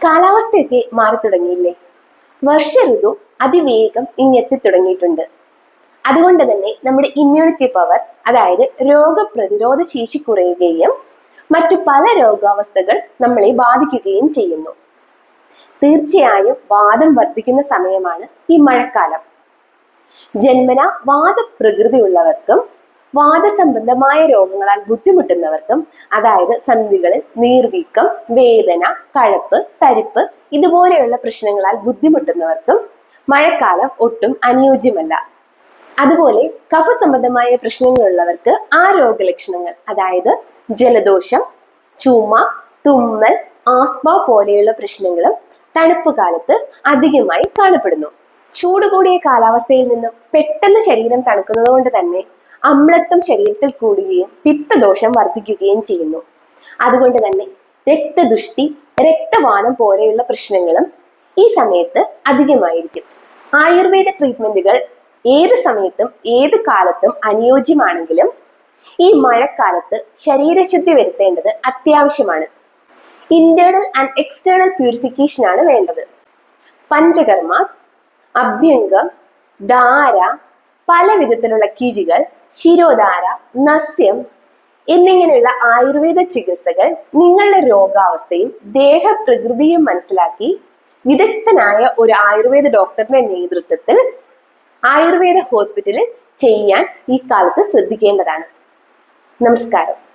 കാലാവസ്ഥയൊക്കെ മാറി തുടങ്ങിയില്ലേ? വർഷ ഋതു അതിവേഗം ഇങ്ങെത്തി തുടങ്ങിയിട്ടുണ്ട്. അതുകൊണ്ട് തന്നെ നമ്മുടെ ഇമ്മ്യൂണിറ്റി പവർ, അതായത് രോഗപ്രതിരോധ ശേഷി കുറയുകയും മറ്റു പല രോഗാവസ്ഥകൾ നമ്മളെ ബാധിക്കുകയും ചെയ്യുന്നു. തീർച്ചയായും വാദം വർദ്ധിക്കുന്ന സമയമാണ് ഈ മഴക്കാലം. ജന്മന വാദപ്രകൃതിയുള്ളവർക്കും വാദസംബന്ധമായ രോഗങ്ങളാൽ ബുദ്ധിമുട്ടുന്നവർക്കും, അതായത് സന്ധികളിൽ നീർവീക്കം, വേദന, കഴപ്പ്, തരിപ്പ് ഇതുപോലെയുള്ള പ്രശ്നങ്ങളാൽ ബുദ്ധിമുട്ടുന്നവർക്കും മഴക്കാലം ഒട്ടും അനുയോജ്യമല്ല. അതുപോലെ കഫ സംബന്ധമായ പ്രശ്നങ്ങളുള്ളവർക്ക് ആ രോഗലക്ഷണങ്ങൾ, അതായത് ജലദോഷം, ചുമ, തുമ്മൽ, ആസ്മ പോലെയുള്ള പ്രശ്നങ്ങളും തണുപ്പ് കാലത്ത് അധികമായി കാണപ്പെടുന്നു. ചൂട് കൂടിയ കാലാവസ്ഥയിൽ നിന്നും പെട്ടെന്ന് ശരീരം തണുക്കുന്നത് കൊണ്ട് തന്നെ അമ്ലത്വം ശരീരത്തിൽ കൂടുകയും പിത്തദോഷം വർദ്ധിക്കുകയും ചെയ്യുന്നു. അതുകൊണ്ട് തന്നെ രക്തദുഷ്ടി, രക്തവാതം പോലെയുള്ള പ്രശ്നങ്ങളും ഈ സമയത്ത് അധികമായിരിക്കും. ആയുർവേദ ട്രീറ്റ്മെന്റുകൾ ഏത് സമയത്തും ഏത് കാലത്തും അനുയോജ്യമാണെങ്കിലും ഈ മഴക്കാലത്ത് ശരീരശുദ്ധി വരുത്തേണ്ടത് അത്യാവശ്യമാണ്. ഇന്റേണൽ ആൻഡ് എക്സ്റ്റേണൽ പ്യൂരിഫിക്കേഷൻ ആണ് വേണ്ടത്. പഞ്ചകർമാസ്, അഭ്യംഗം, ധാര, പല വിധത്തിലുള്ള കിഴികൾ, ശിരോധാര, നസ്യം എന്നിങ്ങനെയുള്ള ആയുർവേദ ചികിത്സകൾ നിങ്ങളുടെ രോഗാവസ്ഥയും ദേഹപ്രകൃതിയും മനസ്സിലാക്കി വിദഗ്ധനായ ഒരു ആയുർവേദ ഡോക്ടറുടെ നേതൃത്വത്തിൽ ആയുർവേദ ഹോസ്പിറ്റലിൽ ചെയ്യാൻ ഈ കാലത്ത് ശ്രദ്ധിക്കേണ്ടതാണ്. നമസ്കാരം.